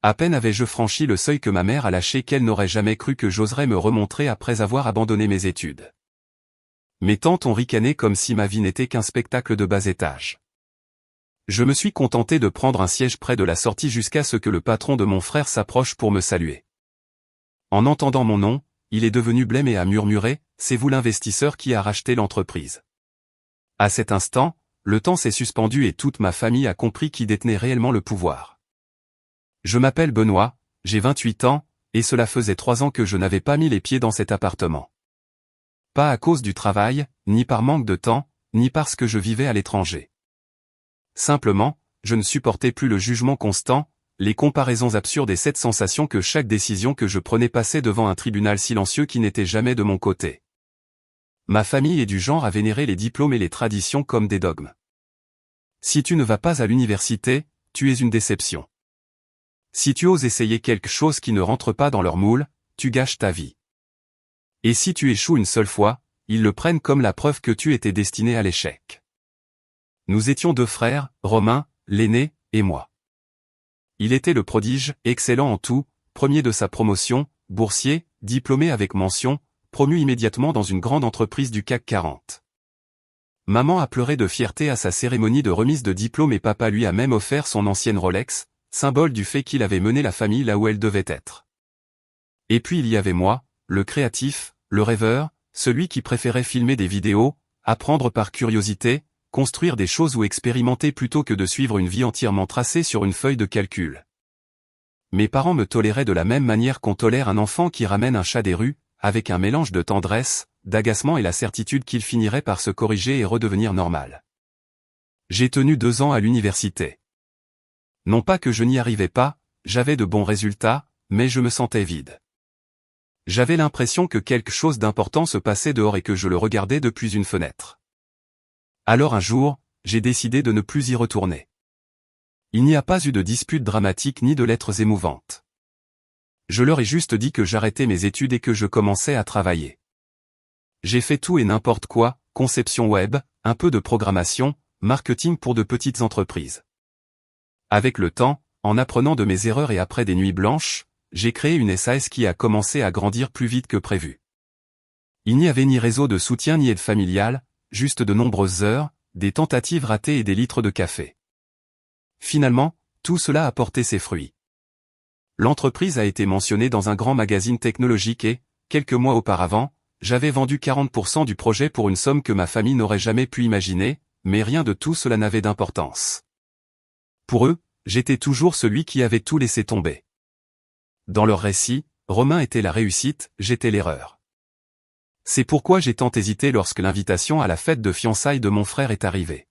À peine avais-je franchi le seuil que ma mère a lâché qu'elle n'aurait jamais cru que j'oserais me remontrer après avoir abandonné mes études. Mes tantes ont ricané comme si ma vie n'était qu'un spectacle de bas étage. Je me suis contenté de prendre un siège près de la sortie jusqu'à ce que le patron de mon frère s'approche pour me saluer. En entendant mon nom, il est devenu blême et a murmuré « C'est vous l'investisseur qui a racheté l'entreprise ». À cet instant, le temps s'est suspendu et toute ma famille a compris qui détenait réellement le pouvoir. Je m'appelle Benoît, j'ai 28 ans, et cela faisait 3 ans que je n'avais pas mis les pieds dans cet appartement. Pas à cause du travail, ni par manque de temps, ni parce que je vivais à l'étranger. Simplement, je ne supportais plus le jugement constant, les comparaisons absurdes et cette sensation que chaque décision que je prenais passait devant un tribunal silencieux qui n'était jamais de mon côté. Ma famille est du genre à vénérer les diplômes et les traditions comme des dogmes. Si tu ne vas pas à l'université, tu es une déception. Si tu oses essayer quelque chose qui ne rentre pas dans leur moule, tu gâches ta vie. Et si tu échoues une seule fois, ils le prennent comme la preuve que tu étais destiné à l'échec. Nous étions 2 frères, Romain, l'aîné, et moi. Il était le prodige, excellent en tout, premier de sa promotion, boursier, diplômé avec mention, promu immédiatement dans une grande entreprise du CAC 40. Maman a pleuré de fierté à sa cérémonie de remise de diplôme et papa lui a même offert son ancienne Rolex, symbole du fait qu'il avait mené la famille là où elle devait être. Et puis il y avait moi, le créatif, le rêveur, celui qui préférait filmer des vidéos, apprendre par curiosité, construire des choses ou expérimenter plutôt que de suivre une vie entièrement tracée sur une feuille de calcul. Mes parents me toléraient de la même manière qu'on tolère un enfant qui ramène un chat des rues, avec un mélange de tendresse, d'agacement et la certitude qu'il finirait par se corriger et redevenir normal. J'ai tenu 2 ans à l'université. Non pas que je n'y arrivais pas, j'avais de bons résultats, mais je me sentais vide. J'avais l'impression que quelque chose d'important se passait dehors et que je le regardais depuis une fenêtre. Alors un jour, j'ai décidé de ne plus y retourner. Il n'y a pas eu de dispute dramatique ni de lettres émouvantes. Je leur ai juste dit que j'arrêtais mes études et que je commençais à travailler. J'ai fait tout et n'importe quoi, conception web, un peu de programmation, marketing pour de petites entreprises. Avec le temps, en apprenant de mes erreurs et après des nuits blanches, j'ai créé une SAS qui a commencé à grandir plus vite que prévu. Il n'y avait ni réseau de soutien ni aide familiale, juste de nombreuses heures, des tentatives ratées et des litres de café. Finalement, tout cela a porté ses fruits. L'entreprise a été mentionnée dans un grand magazine technologique et, quelques mois auparavant, j'avais vendu 40% du projet pour une somme que ma famille n'aurait jamais pu imaginer, mais rien de tout cela n'avait d'importance. Pour eux, j'étais toujours celui qui avait tout laissé tomber. Dans leur récit, Romain était la réussite, j'étais l'erreur. C'est pourquoi j'ai tant hésité lorsque l'invitation à la fête de fiançailles de mon frère est arrivée.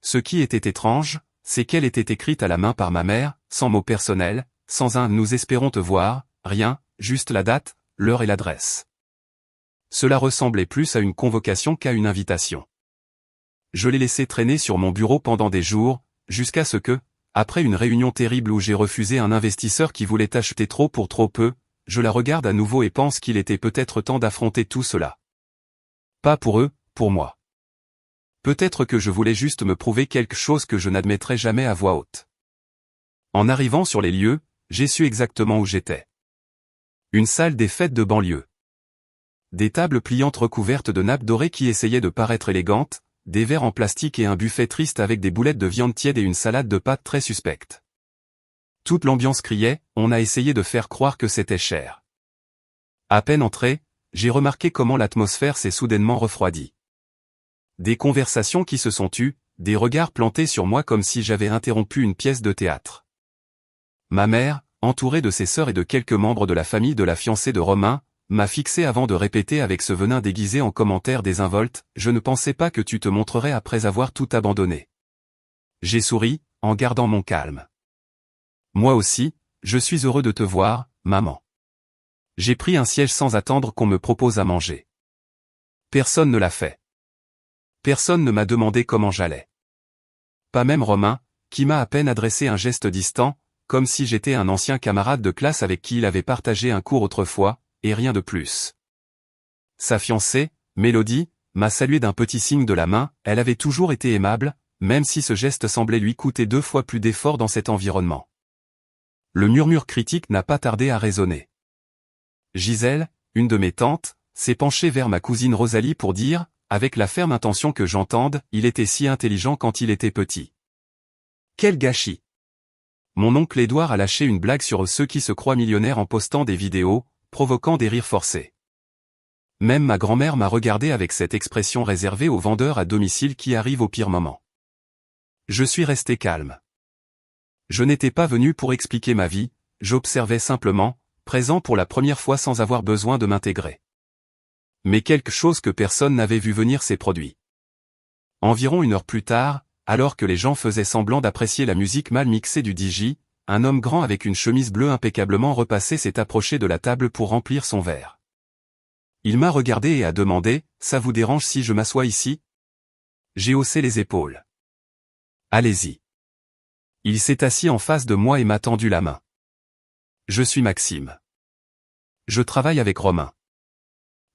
Ce qui était étrange, c'est qu'elle était écrite à la main par ma mère, sans mot personnel, sans un « nous espérons te voir », rien, juste la date, l'heure et l'adresse. Cela ressemblait plus à une convocation qu'à une invitation. Je l'ai laissé traîner sur mon bureau pendant des jours, jusqu'à ce que, après une réunion terrible où j'ai refusé un investisseur qui voulait acheter trop pour trop peu, je la regarde à nouveau et pense qu'il était peut-être temps d'affronter tout cela. Pas pour eux, pour moi. Peut-être que je voulais juste me prouver quelque chose que je n'admettrais jamais à voix haute. En arrivant sur les lieux, j'ai su exactement où j'étais. Une salle des fêtes de banlieue. Des tables pliantes recouvertes de nappes dorées qui essayaient de paraître élégantes, des verres en plastique et un buffet triste avec des boulettes de viande tiède et une salade de pâtes très suspecte. Toute l'ambiance criait, on a essayé de faire croire que c'était cher. À peine entré, j'ai remarqué comment l'atmosphère s'est soudainement refroidie. Des conversations qui se sont tues, des regards plantés sur moi comme si j'avais interrompu une pièce de théâtre. Ma mère, entourée de ses sœurs et de quelques membres de la famille de la fiancée de Romain, m'a fixé avant de répéter avec ce venin déguisé en commentaire désinvolte, « Je ne pensais pas que tu te montrerais après avoir tout abandonné. » J'ai souri, en gardant mon calme. Moi aussi, je suis heureux de te voir, maman. J'ai pris un siège sans attendre qu'on me propose à manger. Personne ne l'a fait. Personne ne m'a demandé comment j'allais. Pas même Romain, qui m'a à peine adressé un geste distant, comme si j'étais un ancien camarade de classe avec qui il avait partagé un cours autrefois, et rien de plus. Sa fiancée, Mélodie, m'a salué d'un petit signe de la main, elle avait toujours été aimable, même si ce geste semblait lui coûter 2 fois plus d'efforts dans cet environnement. Le murmure critique n'a pas tardé à résonner. Gisèle, une de mes tantes, s'est penchée vers ma cousine Rosalie pour dire, avec la ferme intention que j'entende, il était si intelligent quand il était petit. Quel gâchis! Mon oncle Édouard a lâché une blague sur ceux qui se croient millionnaires en postant des vidéos, provoquant des rires forcés. Même ma grand-mère m'a regardé avec cette expression réservée aux vendeurs à domicile qui arrivent au pire moment. Je suis resté calme. Je n'étais pas venu pour expliquer ma vie, j'observais simplement, présent pour la première fois sans avoir besoin de m'intégrer. Mais quelque chose que personne n'avait vu venir s'est produit. Environ 1 heure plus tard, alors que les gens faisaient semblant d'apprécier la musique mal mixée du DJ, un homme grand avec une chemise bleue impeccablement repassée s'est approché de la table pour remplir son verre. Il m'a regardé et a demandé, « Ça vous dérange si je m'assois ici ?» J'ai haussé les épaules. « Allez-y. » Il s'est assis en face de moi et m'a tendu la main. « Je suis Maxime. Je travaille avec Romain.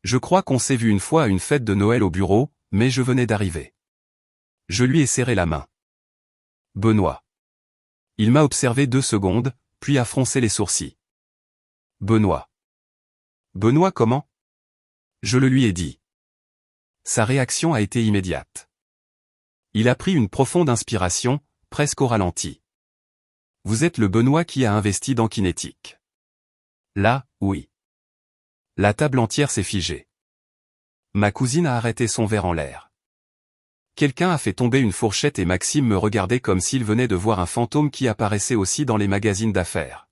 Je crois qu'on s'est vu une fois à une fête de Noël au bureau, mais je venais d'arriver. » Je lui ai serré la main. « Benoît. » Il m'a observé 2 secondes, puis a froncé les sourcils. « Benoît. »« Benoît comment ?» Je le lui ai dit. Sa réaction a été immédiate. Il a pris une profonde inspiration, presque au ralenti. « Vous êtes le Benoît qui a investi dans Kinetic. » Là, oui. La table entière s'est figée. Ma cousine a arrêté son verre en l'air. Quelqu'un a fait tomber une fourchette et Maxime me regardait comme s'il venait de voir un fantôme qui apparaissait aussi dans les magazines d'affaires.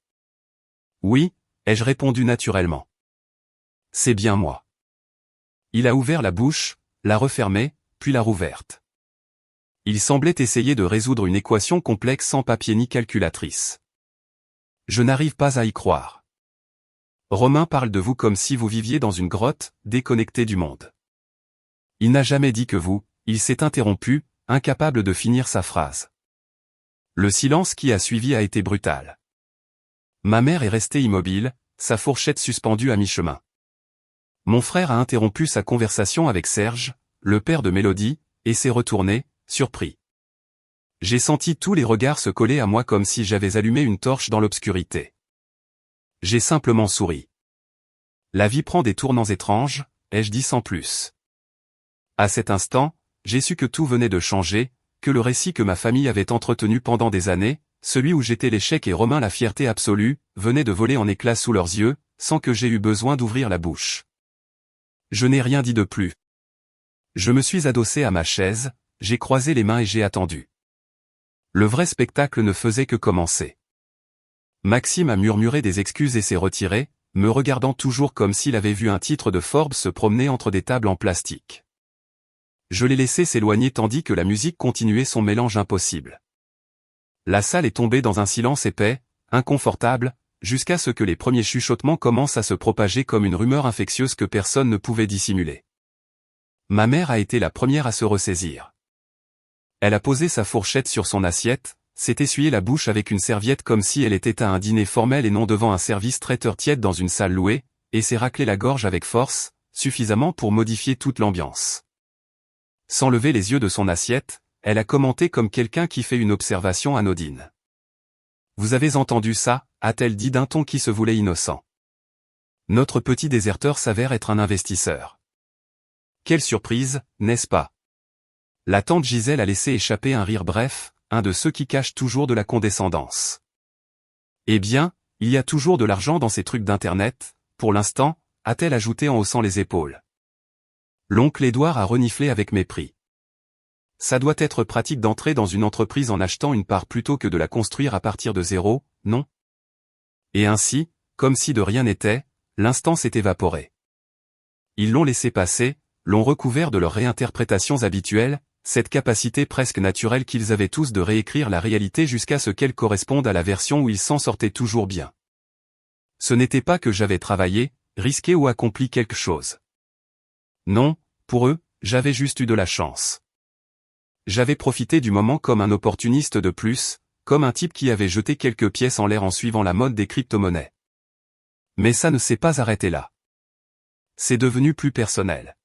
Oui, ai-je répondu naturellement. C'est bien moi. Il a ouvert la bouche, l'a refermée, puis l'a rouverte. Il semblait essayer de résoudre une équation complexe sans papier ni calculatrice. Je n'arrive pas à y croire. Romain parle de vous comme si vous viviez dans une grotte, déconnecté du monde. Il n'a jamais dit que vous... Il s'est interrompu, incapable de finir sa phrase. Le silence qui a suivi a été brutal. Ma mère est restée immobile, sa fourchette suspendue à mi-chemin. Mon frère a interrompu sa conversation avec Serge, le père de Mélodie, et s'est retourné, surpris. J'ai senti tous les regards se coller à moi comme si j'avais allumé une torche dans l'obscurité. J'ai simplement souri. La vie prend des tournants étranges, ai-je dit sans plus. À cet instant, j'ai su que tout venait de changer, que le récit que ma famille avait entretenu pendant des années, celui où j'étais l'échec et Romain la fierté absolue, venait de voler en éclats sous leurs yeux, sans que j'aie eu besoin d'ouvrir la bouche. Je n'ai rien dit de plus. Je me suis adossé à ma chaise, j'ai croisé les mains et j'ai attendu. Le vrai spectacle ne faisait que commencer. Maxime a murmuré des excuses et s'est retiré, me regardant toujours comme s'il avait vu un titre de Forbes se promener entre des tables en plastique. Je l'ai laissé s'éloigner tandis que la musique continuait son mélange impossible. La salle est tombée dans un silence épais, inconfortable, jusqu'à ce que les premiers chuchotements commencent à se propager comme une rumeur infectieuse que personne ne pouvait dissimuler. Ma mère a été la première à se ressaisir. Elle a posé sa fourchette sur son assiette, s'est essuyé la bouche avec une serviette comme si elle était à un dîner formel et non devant un service traiteur tiède dans une salle louée, et s'est raclé la gorge avec force, suffisamment pour modifier toute l'ambiance. Sans lever les yeux de son assiette, elle a commenté comme quelqu'un qui fait une observation anodine. « Vous avez entendu ça ?» a-t-elle dit d'un ton qui se voulait innocent. Notre petit déserteur s'avère être un investisseur. Quelle surprise, n'est-ce pas? La tante Gisèle a laissé échapper un rire bref, un de ceux qui cachent toujours de la condescendance. Eh bien, il y a toujours de l'argent dans ces trucs d'internet, pour l'instant, a-t-elle ajouté en haussant les épaules. L'oncle Édouard a reniflé avec mépris. Ça doit être pratique d'entrer dans une entreprise en achetant une part plutôt que de la construire à partir de zéro, non? Et ainsi, comme si de rien n'était, l'instant s'est évaporé. Ils l'ont laissé passer, l'ont recouvert de leurs réinterprétations habituelles, cette capacité presque naturelle qu'ils avaient tous de réécrire la réalité jusqu'à ce qu'elle corresponde à la version où ils s'en sortaient toujours bien. Ce n'était pas que j'avais travaillé, risqué ou accompli quelque chose. Non, pour eux, j'avais juste eu de la chance. J'avais profité du moment comme un opportuniste de plus, comme un type qui avait jeté quelques pièces en l'air en suivant la mode des crypto-monnaies. Mais ça ne s'est pas arrêté là. C'est devenu plus personnel.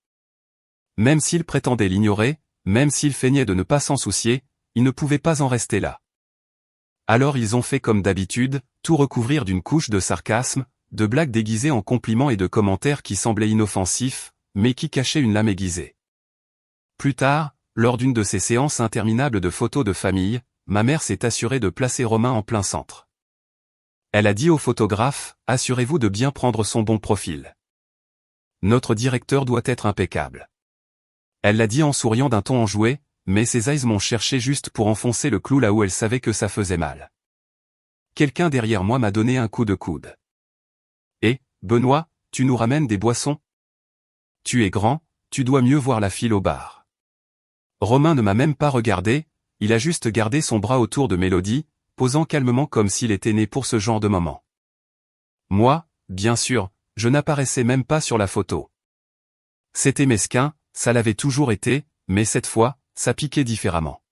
Même s'il prétendait l'ignorer, même s'il feignait de ne pas s'en soucier, il ne pouvait pas en rester là. Alors ils ont fait comme d'habitude, tout recouvrir d'une couche de sarcasme, de blagues déguisées en compliments et de commentaires qui semblaient inoffensifs, mais qui cachaient une lame aiguisée. Plus tard, lors d'une de ces séances interminables de photos de famille, ma mère s'est assurée de placer Romain en plein centre. Elle a dit au photographe, « Assurez-vous de bien prendre son bon profil. Notre directeur doit être impeccable. » Elle l'a dit en souriant d'un ton enjoué, mais ses eyes m'ont cherché juste pour enfoncer le clou là où elle savait que ça faisait mal. Quelqu'un derrière moi m'a donné un coup de coude. « Eh, Benoît, tu nous ramènes des boissons ? Tu es grand, tu dois mieux voir la file au bar. » Romain ne m'a même pas regardé, il a juste gardé son bras autour de Mélodie, posant calmement comme s'il était né pour ce genre de moment. Moi, bien sûr, je n'apparaissais même pas sur la photo. C'était mesquin, ça l'avait toujours été, mais cette fois, ça piquait différemment.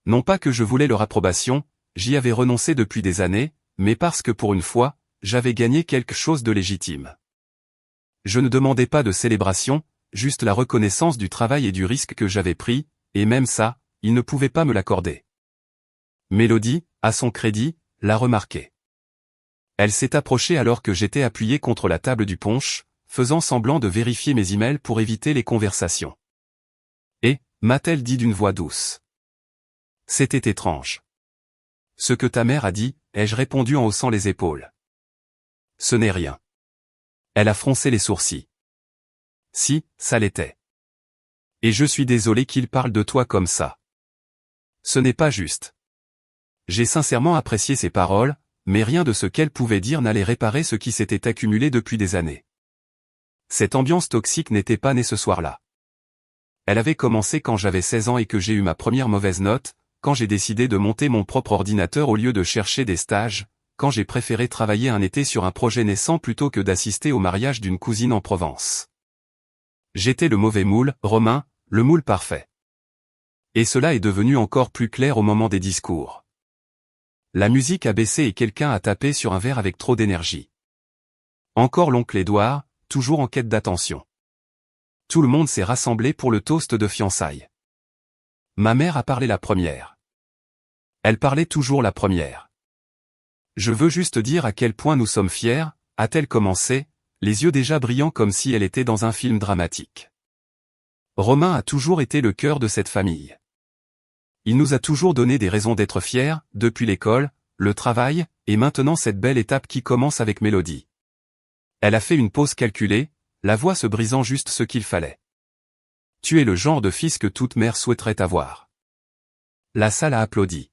Non pas que je voulais leur approbation, j'y avais renoncé depuis des années, mais parce que pour une fois, j'avais gagné quelque chose de légitime. Je ne demandais pas de célébration, juste la reconnaissance du travail et du risque que j'avais pris, et même ça, ils ne pouvaient pas me l'accorder. Mélodie, à son crédit, l'a remarqué. Elle s'est approchée alors que j'étais appuyé contre la table du punch, faisant semblant de vérifier mes emails pour éviter les conversations. Et, m'a-t-elle dit d'une voix douce. C'était étrange. Ce que ta mère a dit, ai-je répondu en haussant les épaules. Ce n'est rien. Elle a froncé les sourcils. Si, ça l'était. Et je suis désolé qu'il parle de toi comme ça. Ce n'est pas juste. J'ai sincèrement apprécié ses paroles, mais rien de ce qu'elle pouvait dire n'allait réparer ce qui s'était accumulé depuis des années. Cette ambiance toxique n'était pas née ce soir-là. Elle avait commencé quand j'avais 16 ans et que j'ai eu ma première mauvaise note, quand j'ai décidé de monter mon propre ordinateur au lieu de chercher des stages, quand j'ai préféré travailler un été sur un projet naissant plutôt que d'assister au mariage d'une cousine en Provence. J'étais le mauvais moule, Romain, le moule parfait. Et cela est devenu encore plus clair au moment des discours. La musique a baissé et quelqu'un a tapé sur un verre avec trop d'énergie. Encore l'oncle Édouard, toujours en quête d'attention. Tout le monde s'est rassemblé pour le toast de fiançailles. Ma mère a parlé la première. Elle parlait toujours la première. Je veux juste dire à quel point nous sommes fiers, a-t-elle commencé, les yeux déjà brillants comme si elle était dans un film dramatique. Romain a toujours été le cœur de cette famille. Il nous a toujours donné des raisons d'être fiers, depuis l'école, le travail, et maintenant cette belle étape qui commence avec Mélodie. Elle a fait une pause calculée, la voix se brisant juste ce qu'il fallait. Tu es le genre de fils que toute mère souhaiterait avoir. La salle a applaudi.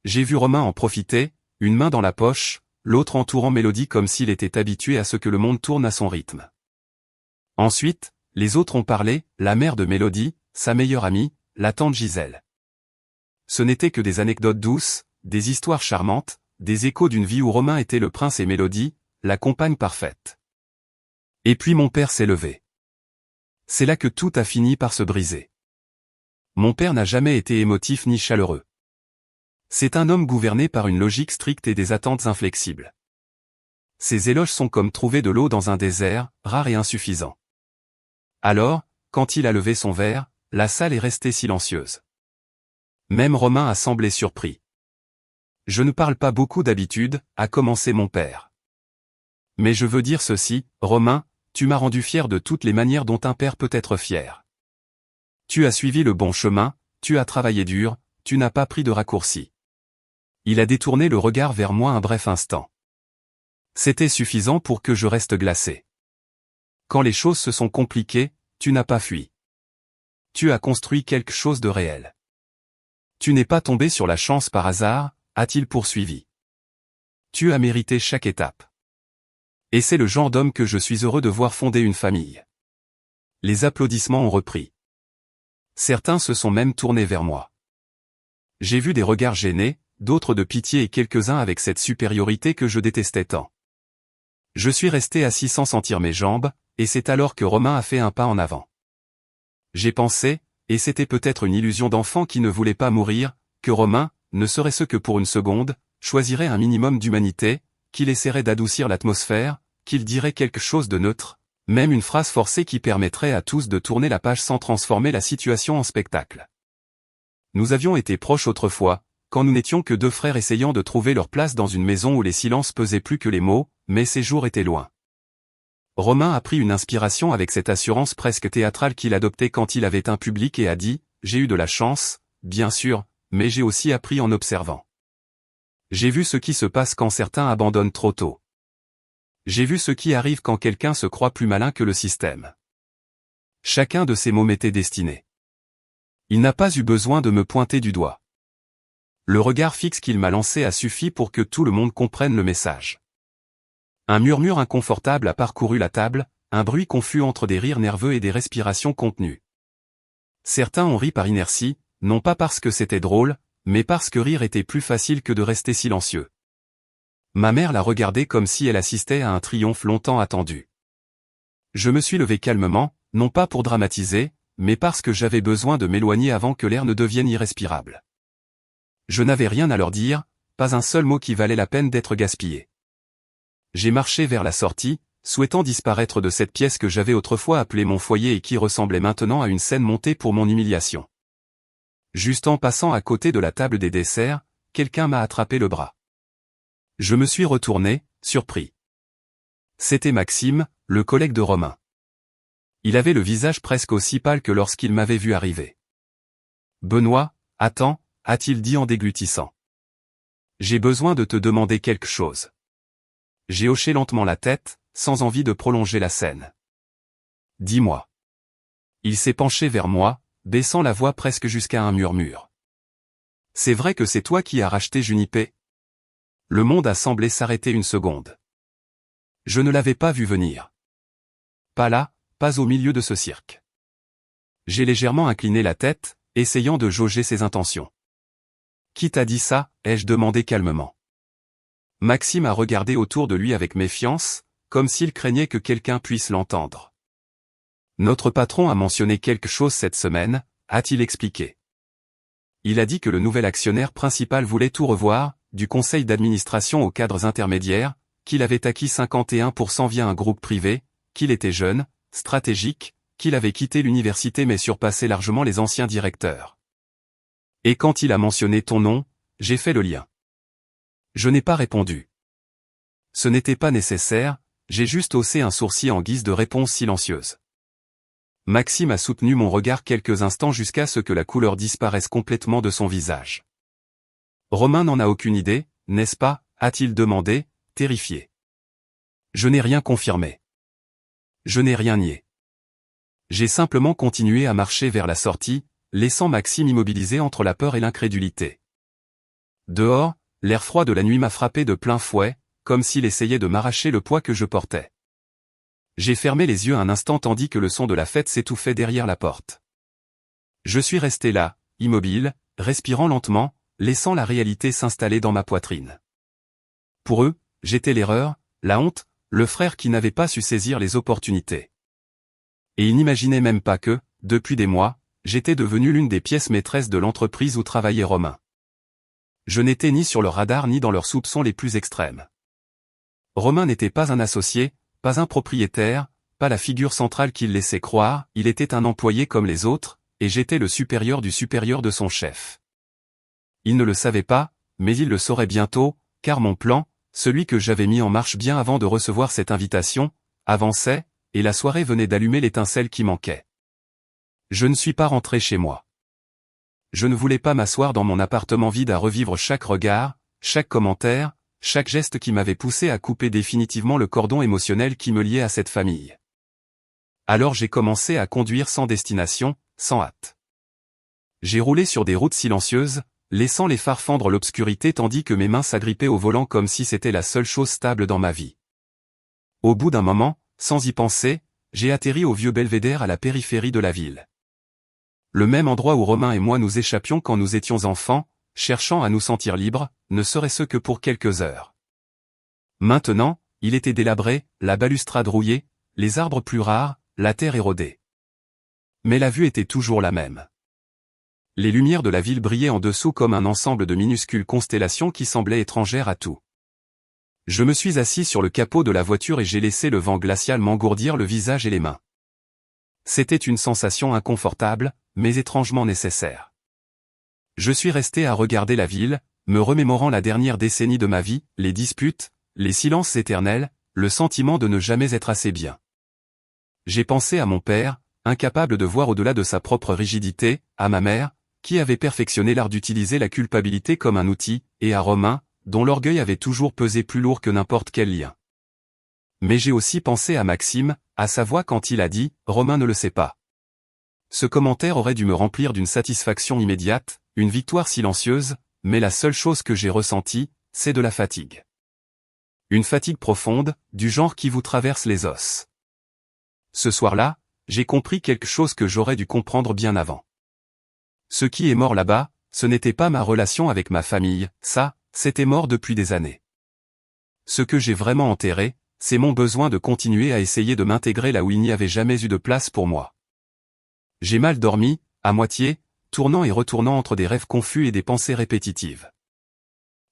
J'ai vu Romain en profiter, une main dans la poche, l'autre entourant Mélodie comme s'il était habitué à ce que le monde tourne à son rythme. Ensuite, les autres ont parlé, la mère de Mélodie, sa meilleure amie, la tante Gisèle. Ce n'étaient que des anecdotes douces, des histoires charmantes, des échos d'une vie où Romain était le prince et Mélodie, la compagne parfaite. Et puis mon père s'est levé. C'est là que tout a fini par se briser. Mon père n'a jamais été émotif ni chaleureux. C'est un homme gouverné par une logique stricte et des attentes inflexibles. Ses éloges sont comme trouver de l'eau dans un désert, rare et insuffisant. Alors, quand il a levé son verre, la salle est restée silencieuse. Même Romain a semblé surpris. Je ne parle pas beaucoup d'habitude, a commencé mon père. Mais je veux dire ceci, Romain, tu m'as rendu fier de toutes les manières dont un père peut être fier. Tu as suivi le bon chemin, tu as travaillé dur, tu n'as pas pris de raccourci. Il a détourné le regard vers moi un bref instant. C'était suffisant pour que je reste glacé. Quand les choses se sont compliquées, tu n'as pas fui. Tu as construit quelque chose de réel. Tu n'es pas tombé sur la chance par hasard, a-t-il poursuivi. Tu as mérité chaque étape. Et c'est le genre d'homme que je suis heureux de voir fonder une famille. Les applaudissements ont repris. Certains se sont même tournés vers moi. J'ai vu des regards gênés, d'autres de pitié et quelques-uns avec cette supériorité que je détestais tant. Je suis resté assis sans sentir mes jambes, et c'est alors que Romain a fait un pas en avant. J'ai pensé, et c'était peut-être une illusion d'enfant qui ne voulait pas mourir, que Romain, ne serait-ce que pour une seconde, choisirait un minimum d'humanité, qu'il essaierait d'adoucir l'atmosphère, qu'il dirait quelque chose de neutre, même une phrase forcée qui permettrait à tous de tourner la page sans transformer la situation en spectacle. Nous avions été proches autrefois, quand nous n'étions que deux frères essayant de trouver leur place dans une maison où les silences pesaient plus que les mots, mais ces jours étaient loin. Romain a pris une inspiration avec cette assurance presque théâtrale qu'il adoptait quand il avait un public et a dit « J'ai eu de la chance, bien sûr, mais j'ai aussi appris en observant. J'ai vu ce qui se passe quand certains abandonnent trop tôt. J'ai vu ce qui arrive quand quelqu'un se croit plus malin que le système. » Chacun de ces mots m'était destiné. Il n'a pas eu besoin de me pointer du doigt. Le regard fixe qu'il m'a lancé a suffi pour que tout le monde comprenne le message. Un murmure inconfortable a parcouru la table, un bruit confus entre des rires nerveux et des respirations contenues. Certains ont ri par inertie, non pas parce que c'était drôle, mais parce que rire était plus facile que de rester silencieux. Ma mère l'a regardé comme si elle assistait à un triomphe longtemps attendu. Je me suis levé calmement, non pas pour dramatiser, mais parce que j'avais besoin de m'éloigner avant que l'air ne devienne irrespirable. Je n'avais rien à leur dire, pas un seul mot qui valait la peine d'être gaspillé. J'ai marché vers la sortie, souhaitant disparaître de cette pièce que j'avais autrefois appelée mon foyer et qui ressemblait maintenant à une scène montée pour mon humiliation. Juste en passant à côté de la table des desserts, quelqu'un m'a attrapé le bras. Je me suis retourné, surpris. C'était Maxime, le collègue de Romain. Il avait le visage presque aussi pâle que lorsqu'il m'avait vu arriver. « Benoît, attends », a-t-il dit en déglutissant. « J'ai besoin de te demander quelque chose. » J'ai hoché lentement la tête, sans envie de prolonger la scène. « Dis-moi. » Il s'est penché vers moi, baissant la voix presque jusqu'à un murmure. « C'est vrai que c'est toi qui as racheté Junipé ?» Le monde a semblé s'arrêter une seconde. Je ne l'avais pas vu venir. Pas là, pas au milieu de ce cirque. J'ai légèrement incliné la tête, essayant de jauger ses intentions. « Qui t'a dit ça ?» ai-je demandé calmement. Maxime a regardé autour de lui avec méfiance, comme s'il craignait que quelqu'un puisse l'entendre. « Notre patron a mentionné quelque chose cette semaine », a-t-il expliqué. Il a dit que le nouvel actionnaire principal voulait tout revoir, du conseil d'administration aux cadres intermédiaires, qu'il avait acquis 51% via un groupe privé, qu'il était jeune, stratégique, qu'il avait quitté l'université mais surpassé largement les anciens directeurs. Et quand il a mentionné ton nom, j'ai fait le lien. Je n'ai pas répondu. Ce n'était pas nécessaire, j'ai juste haussé un sourcil en guise de réponse silencieuse. Maxime a soutenu mon regard quelques instants jusqu'à ce que la couleur disparaisse complètement de son visage. Romain n'en a aucune idée, n'est-ce pas, a-t-il demandé, terrifié. Je n'ai rien confirmé. Je n'ai rien nié. J'ai simplement continué à marcher vers la sortie, laissant Maxime immobilisé entre la peur et l'incrédulité. Dehors, l'air froid de la nuit m'a frappé de plein fouet, comme s'il essayait de m'arracher le poids que je portais. J'ai fermé les yeux un instant tandis que le son de la fête s'étouffait derrière la porte. Je suis resté là, immobile, respirant lentement, laissant la réalité s'installer dans ma poitrine. Pour eux, j'étais l'erreur, la honte, le frère qui n'avait pas su saisir les opportunités. Et ils n'imaginaient même pas que, depuis des mois, j'étais devenu l'une des pièces maîtresses de l'entreprise où travaillait Romain. Je n'étais ni sur leur radar ni dans leurs soupçons les plus extrêmes. Romain n'était pas un associé, pas un propriétaire, pas la figure centrale qu'il laissait croire, il était un employé comme les autres, et j'étais le supérieur du supérieur de son chef. Il ne le savait pas, mais il le saurait bientôt, car mon plan, celui que j'avais mis en marche bien avant de recevoir cette invitation, avançait, et la soirée venait d'allumer l'étincelle qui manquait. Je ne suis pas rentré chez moi. Je ne voulais pas m'asseoir dans mon appartement vide à revivre chaque regard, chaque commentaire, chaque geste qui m'avait poussé à couper définitivement le cordon émotionnel qui me liait à cette famille. Alors j'ai commencé à conduire sans destination, sans hâte. J'ai roulé sur des routes silencieuses, laissant les phares fendre l'obscurité tandis que mes mains s'agrippaient au volant comme si c'était la seule chose stable dans ma vie. Au bout d'un moment, sans y penser, j'ai atterri au vieux belvédère à la périphérie de la ville. Le même endroit où Romain et moi nous échappions quand nous étions enfants, cherchant à nous sentir libres, ne serait-ce que pour quelques heures. Maintenant, il était délabré, la balustrade rouillée, les arbres plus rares, la terre érodée. Mais la vue était toujours la même. Les lumières de la ville brillaient en dessous comme un ensemble de minuscules constellations qui semblaient étrangères à tout. Je me suis assis sur le capot de la voiture et j'ai laissé le vent glacial m'engourdir le visage et les mains. C'était une sensation inconfortable, mais étrangement nécessaire. Je suis resté à regarder la ville, me remémorant la dernière décennie de ma vie, les disputes, les silences éternels, le sentiment de ne jamais être assez bien. J'ai pensé à mon père, incapable de voir au-delà de sa propre rigidité, à ma mère, qui avait perfectionné l'art d'utiliser la culpabilité comme un outil, et à Romain, dont l'orgueil avait toujours pesé plus lourd que n'importe quel lien. Mais j'ai aussi pensé à Maxime, à sa voix quand il a dit « Romain ne le sait pas ». Ce commentaire aurait dû me remplir d'une satisfaction immédiate, une victoire silencieuse, mais la seule chose que j'ai ressentie, c'est de la fatigue. Une fatigue profonde, du genre qui vous traverse les os. Ce soir-là, j'ai compris quelque chose que j'aurais dû comprendre bien avant. Ce qui est mort là-bas, ce n'était pas ma relation avec ma famille, ça, c'était mort depuis des années. Ce que j'ai vraiment enterré, c'est mon besoin de continuer à essayer de m'intégrer là où il n'y avait jamais eu de place pour moi. J'ai mal dormi, à moitié, tournant et retournant entre des rêves confus et des pensées répétitives.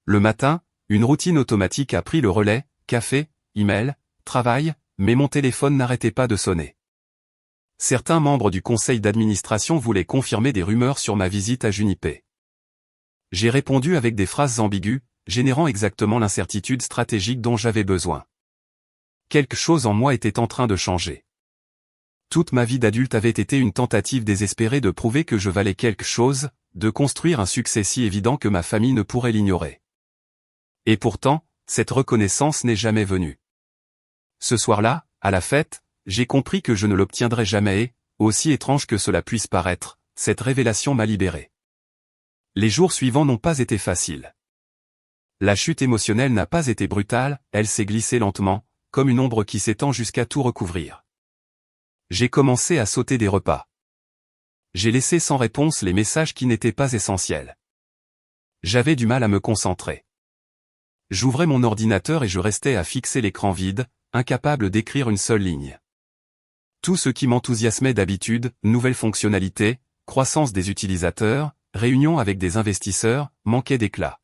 Le matin, une routine automatique a pris le relais, café, email, travail, mais mon téléphone n'arrêtait pas de sonner. Certains membres du conseil d'administration voulaient confirmer des rumeurs sur ma visite à Junipé. J'ai répondu avec des phrases ambiguës, générant exactement l'incertitude stratégique dont j'avais besoin. Quelque chose en moi était en train de changer. Toute ma vie d'adulte avait été une tentative désespérée de prouver que je valais quelque chose, de construire un succès si évident que ma famille ne pourrait l'ignorer. Et pourtant, cette reconnaissance n'est jamais venue. Ce soir-là, à la fête, j'ai compris que je ne l'obtiendrais jamais et, aussi étrange que cela puisse paraître, cette révélation m'a libéré. Les jours suivants n'ont pas été faciles. La chute émotionnelle n'a pas été brutale, elle s'est glissée lentement, comme une ombre qui s'étend jusqu'à tout recouvrir. J'ai commencé à sauter des repas. J'ai laissé sans réponse les messages qui n'étaient pas essentiels. J'avais du mal à me concentrer. J'ouvrais mon ordinateur et je restais à fixer l'écran vide, incapable d'écrire une seule ligne. Tout ce qui m'enthousiasmait d'habitude, nouvelles fonctionnalités, croissance des utilisateurs, réunions avec des investisseurs, manquait d'éclat.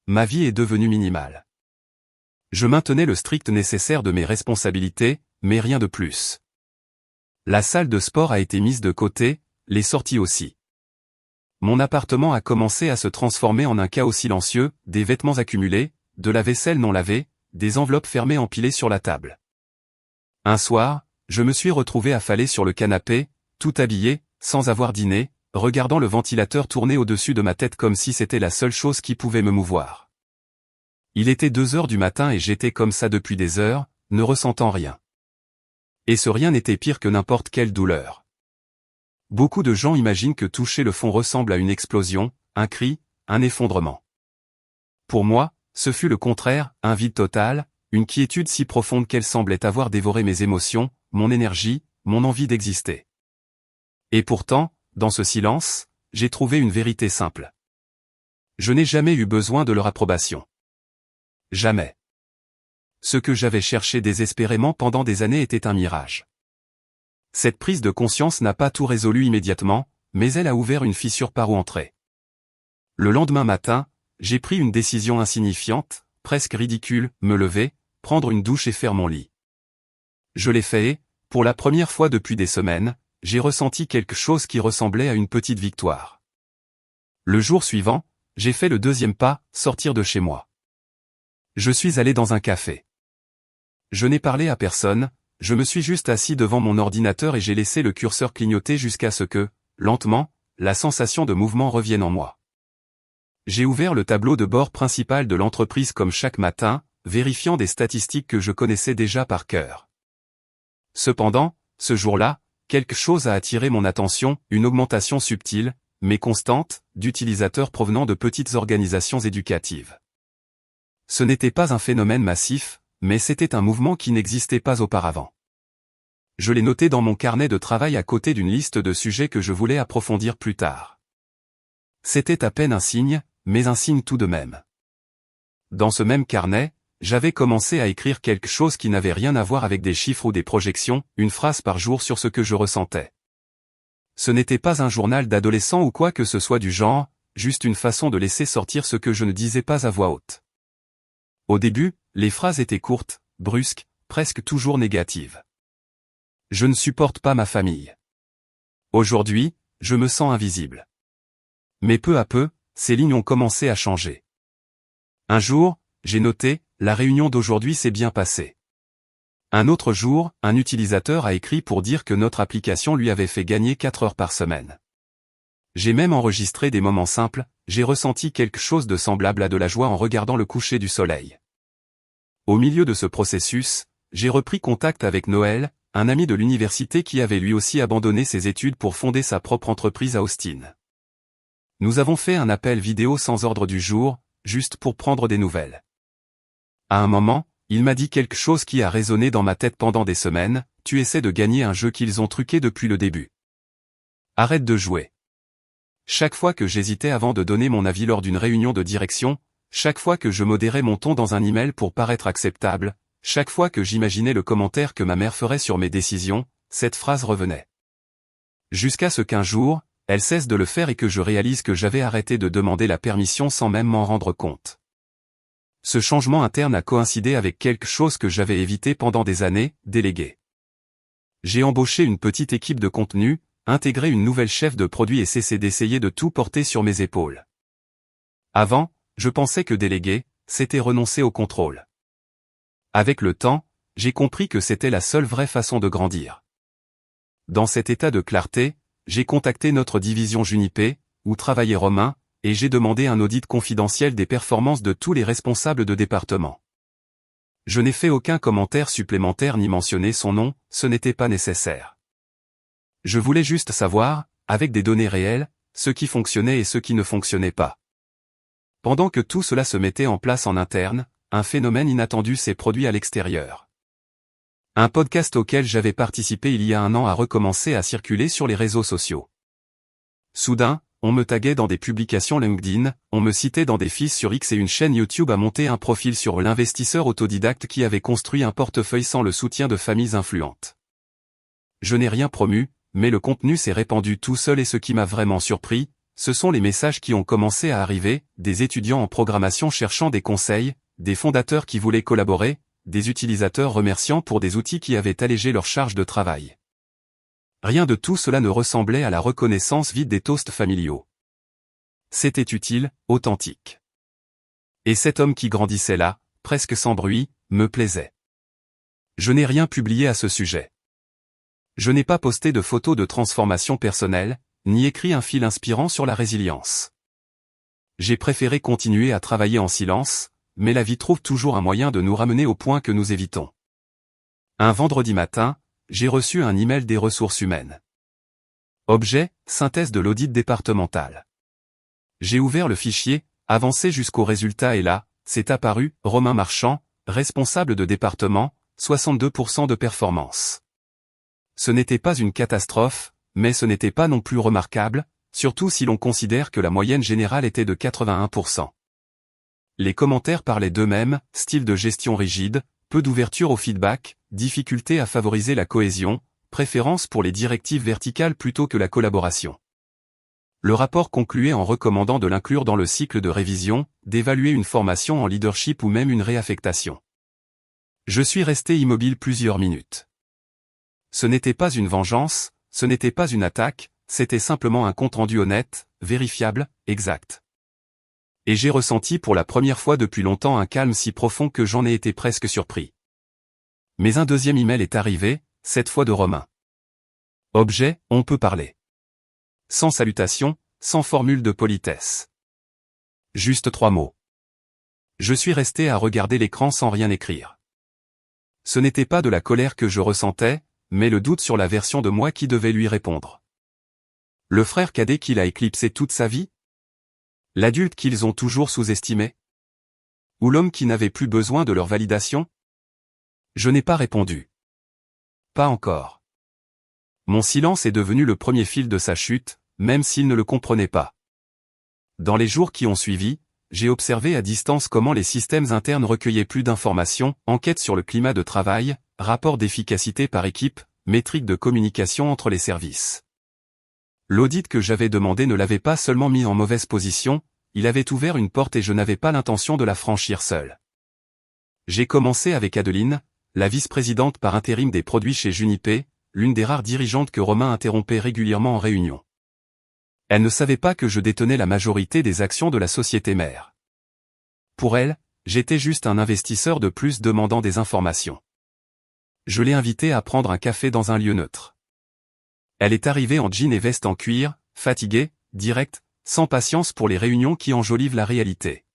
Ma vie est devenue minimale. Je maintenais le strict nécessaire de mes responsabilités, mais rien de plus. La salle de sport a été mise de côté, les sorties aussi. Mon appartement a commencé à se transformer en un chaos silencieux, des vêtements accumulés, de la vaisselle non lavée, des enveloppes fermées empilées sur la table. Un soir, je me suis retrouvé affalé sur le canapé, tout habillé, sans avoir dîné, regardant le ventilateur tourner au-dessus de ma tête comme si c'était la seule chose qui pouvait me mouvoir. Il était 2 heures du matin et j'étais comme ça depuis des heures, ne ressentant rien. Et ce rien n'était pire que n'importe quelle douleur. Beaucoup de gens imaginent que toucher le fond ressemble à une explosion, un cri, un effondrement. Pour moi, ce fut le contraire, un vide total, une quiétude si profonde qu'elle semblait avoir dévoré mes émotions, mon énergie, mon envie d'exister. Et pourtant, dans ce silence, j'ai trouvé une vérité simple. Je n'ai jamais eu besoin de leur approbation. Jamais. Ce que j'avais cherché désespérément pendant des années était un mirage. Cette prise de conscience n'a pas tout résolu immédiatement, mais elle a ouvert une fissure par où entrer. Le lendemain matin, j'ai pris une décision insignifiante, presque ridicule, me lever, prendre une douche et faire mon lit. Je l'ai fait et, pour la première fois depuis des semaines, j'ai ressenti quelque chose qui ressemblait à une petite victoire. Le jour suivant, j'ai fait le deuxième pas, sortir de chez moi. Je suis allé dans un café. Je n'ai parlé à personne, je me suis juste assis devant mon ordinateur et j'ai laissé le curseur clignoter jusqu'à ce que, lentement, la sensation de mouvement revienne en moi. J'ai ouvert le tableau de bord principal de l'entreprise comme chaque matin, vérifiant des statistiques que je connaissais déjà par cœur. Cependant, ce jour-là, quelque chose a attiré mon attention, une augmentation subtile, mais constante, d'utilisateurs provenant de petites organisations éducatives. Ce n'était pas un phénomène massif, mais c'était un mouvement qui n'existait pas auparavant. Je l'ai noté dans mon carnet de travail à côté d'une liste de sujets que je voulais approfondir plus tard. C'était à peine un signe, mais un signe tout de même. Dans ce même carnet, j'avais commencé à écrire quelque chose qui n'avait rien à voir avec des chiffres ou des projections, une phrase par jour sur ce que je ressentais. Ce n'était pas un journal d'adolescent ou quoi que ce soit du genre, juste une façon de laisser sortir ce que je ne disais pas à voix haute. Au début, les phrases étaient courtes, brusques, presque toujours négatives. Je ne supporte pas ma famille. Aujourd'hui, je me sens invisible. Mais peu à peu, ces lignes ont commencé à changer. Un jour, j'ai noté, la réunion d'aujourd'hui s'est bien passée. Un autre jour, un utilisateur a écrit pour dire que notre application lui avait fait gagner 4 heures par semaine. J'ai même enregistré des moments simples, j'ai ressenti quelque chose de semblable à de la joie en regardant le coucher du soleil. Au milieu de ce processus, j'ai repris contact avec Noël, un ami de l'université qui avait lui aussi abandonné ses études pour fonder sa propre entreprise à Austin. Nous avons fait un appel vidéo sans ordre du jour, juste pour prendre des nouvelles. À un moment, il m'a dit quelque chose qui a résonné dans ma tête pendant des semaines, tu essaies de gagner un jeu qu'ils ont truqué depuis le début. Arrête de jouer. Chaque fois que j'hésitais avant de donner mon avis lors d'une réunion de direction, chaque fois que je modérais mon ton dans un email pour paraître acceptable, chaque fois que j'imaginais le commentaire que ma mère ferait sur mes décisions, cette phrase revenait. Jusqu'à ce qu'un jour, elle cesse de le faire et que je réalise que j'avais arrêté de demander la permission sans même m'en rendre compte. Ce changement interne a coïncidé avec quelque chose que j'avais évité pendant des années, déléguer. J'ai embauché une petite équipe de contenu, intégré une nouvelle chef de produit et cessé d'essayer de tout porter sur mes épaules. Avant, je pensais que déléguer, c'était renoncer au contrôle. Avec le temps, j'ai compris que c'était la seule vraie façon de grandir. Dans cet état de clarté, j'ai contacté notre division Junipé, où travaillait Romain, et j'ai demandé un audit confidentiel des performances de tous les responsables de département. Je n'ai fait aucun commentaire supplémentaire ni mentionné son nom, ce n'était pas nécessaire. Je voulais juste savoir, avec des données réelles, ce qui fonctionnait et ce qui ne fonctionnait pas. Pendant que tout cela se mettait en place en interne, un phénomène inattendu s'est produit à l'extérieur. Un podcast auquel j'avais participé il y a un an a recommencé à circuler sur les réseaux sociaux. Soudain, on me taguait dans des publications LinkedIn, on me citait dans des feeds sur X et une chaîne YouTube a monté un profil sur l'investisseur autodidacte qui avait construit un portefeuille sans le soutien de familles influentes. Je n'ai rien promu, mais le contenu s'est répandu tout seul et ce qui m'a vraiment surpris, ce sont les messages qui ont commencé à arriver, des étudiants en programmation cherchant des conseils, des fondateurs qui voulaient collaborer, des utilisateurs remerciant pour des outils qui avaient allégé leur charge de travail. Rien de tout cela ne ressemblait à la reconnaissance vide des toasts familiaux. C'était utile, authentique. Et cet homme qui grandissait là, presque sans bruit, me plaisait. Je n'ai rien publié à ce sujet. Je n'ai pas posté de photos de transformation personnelle, ni écrit un fil inspirant sur la résilience. J'ai préféré continuer à travailler en silence, mais la vie trouve toujours un moyen de nous ramener au point que nous évitons. Un vendredi matin, j'ai reçu un email des ressources humaines. Objet, synthèse de l'audit départemental. J'ai ouvert le fichier, avancé jusqu'au résultat et là, c'est apparu, Romain Marchand, responsable de département, 62% de performance. Ce n'était pas une catastrophe, mais ce n'était pas non plus remarquable, surtout si l'on considère que la moyenne générale était de 81%. Les commentaires parlaient d'eux-mêmes, style de gestion rigide, peu d'ouverture au feedback, difficulté à favoriser la cohésion, préférence pour les directives verticales plutôt que la collaboration. Le rapport concluait en recommandant de l'inclure dans le cycle de révision, d'évaluer une formation en leadership ou même une réaffectation. Je suis resté immobile plusieurs minutes. Ce n'était pas une vengeance, ce n'était pas une attaque, c'était simplement un compte-rendu honnête, vérifiable, exact. Et j'ai ressenti pour la première fois depuis longtemps un calme si profond que j'en ai été presque surpris. Mais un deuxième email est arrivé, cette fois de Romain. Objet, on peut parler. Sans salutation, sans formule de politesse. Juste 3 mots. Je suis resté à regarder l'écran sans rien écrire. Ce n'était pas de la colère que je ressentais, mais le doute sur la version de moi qui devait lui répondre. Le frère cadet qu'il a éclipsé toute sa vie? L'adulte qu'ils ont toujours sous-estimé? Ou l'homme qui n'avait plus besoin de leur validation? Je n'ai pas répondu. Pas encore. Mon silence est devenu le premier fil de sa chute, même s'il ne le comprenait pas. Dans les jours qui ont suivi, j'ai observé à distance comment les systèmes internes recueillaient plus d'informations, enquêtes sur le climat de travail, rapports d'efficacité par équipe, métriques de communication entre les services. L'audit que j'avais demandé ne l'avait pas seulement mis en mauvaise position, il avait ouvert une porte et je n'avais pas l'intention de la franchir seul. J'ai commencé avec Adeline, la vice-présidente par intérim des produits chez Junipé, l'une des rares dirigeantes que Romain interrompait régulièrement en réunion. Elle ne savait pas que je détenais la majorité des actions de la société mère. Pour elle, j'étais juste un investisseur de plus demandant des informations. Je l'ai invitée à prendre un café dans un lieu neutre. Elle est arrivée en jean et veste en cuir, fatiguée, directe, sans patience pour les réunions qui enjolivent la réalité.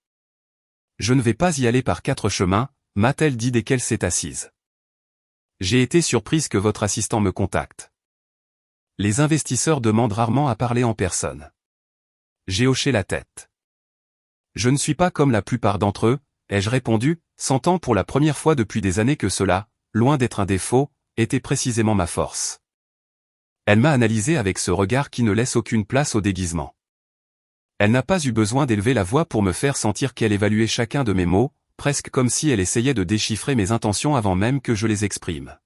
Je ne vais pas y aller par 4 chemins, m'a-t-elle dit dès qu'elle s'est assise. J'ai été surprise que votre assistant me contacte. Les investisseurs demandent rarement à parler en personne. J'ai hoché la tête. Je ne suis pas comme la plupart d'entre eux, ai-je répondu, sentant pour la première fois depuis des années que cela, loin d'être un défaut, était précisément ma force. Elle m'a analysé avec ce regard qui ne laisse aucune place au déguisement. Elle n'a pas eu besoin d'élever la voix pour me faire sentir qu'elle évaluait chacun de mes mots, presque comme si elle essayait de déchiffrer mes intentions avant même que je les exprime.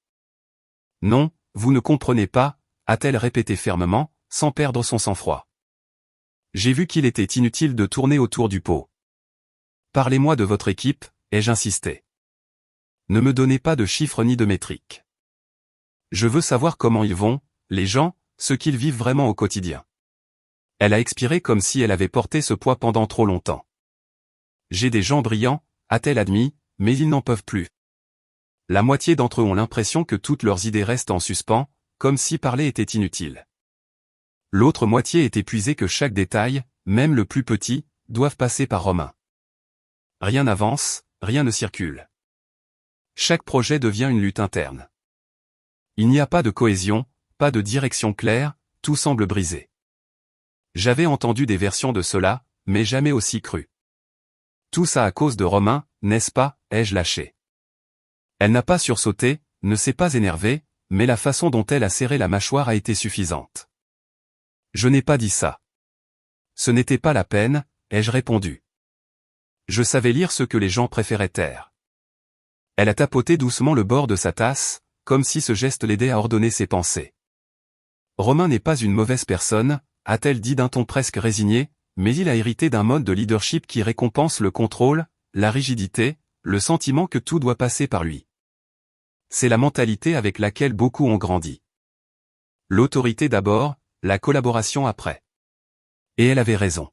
Non, vous ne comprenez pas, a-t-elle répété fermement, sans perdre son sang-froid. J'ai vu qu'il était inutile de tourner autour du pot. Parlez-moi de votre équipe, ai-je insisté. Ne me donnez pas de chiffres ni de métriques. Je veux savoir comment ils vont, les gens, ce qu'ils vivent vraiment au quotidien. Elle a expiré comme si elle avait porté ce poids pendant trop longtemps. J'ai des gens brillants, a-t-elle admis, mais ils n'en peuvent plus. La moitié d'entre eux ont l'impression que toutes leurs idées restent en suspens, comme si parler était inutile. L'autre moitié est épuisée que chaque détail, même le plus petit, doive passer par Romain. Rien n'avance, rien ne circule. Chaque projet devient une lutte interne. Il n'y a pas de cohésion, pas de direction claire, tout semble brisé. J'avais entendu des versions de cela, mais jamais aussi cru. Tout ça à cause de Romain, n'est-ce pas, ai-je lâché. Elle n'a pas sursauté, ne s'est pas énervée, mais la façon dont elle a serré la mâchoire a été suffisante. Je n'ai pas dit ça. Ce n'était pas la peine, ai-je répondu. Je savais lire ce que les gens préféraient taire. Elle a tapoté doucement le bord de sa tasse, comme si ce geste l'aidait à ordonner ses pensées. Romain n'est pas une mauvaise personne, a-t-elle dit d'un ton presque résigné, mais il a hérité d'un mode de leadership qui récompense le contrôle, la rigidité, le sentiment que tout doit passer par lui. C'est la mentalité avec laquelle beaucoup ont grandi. L'autorité d'abord, la collaboration après. Et elle avait raison.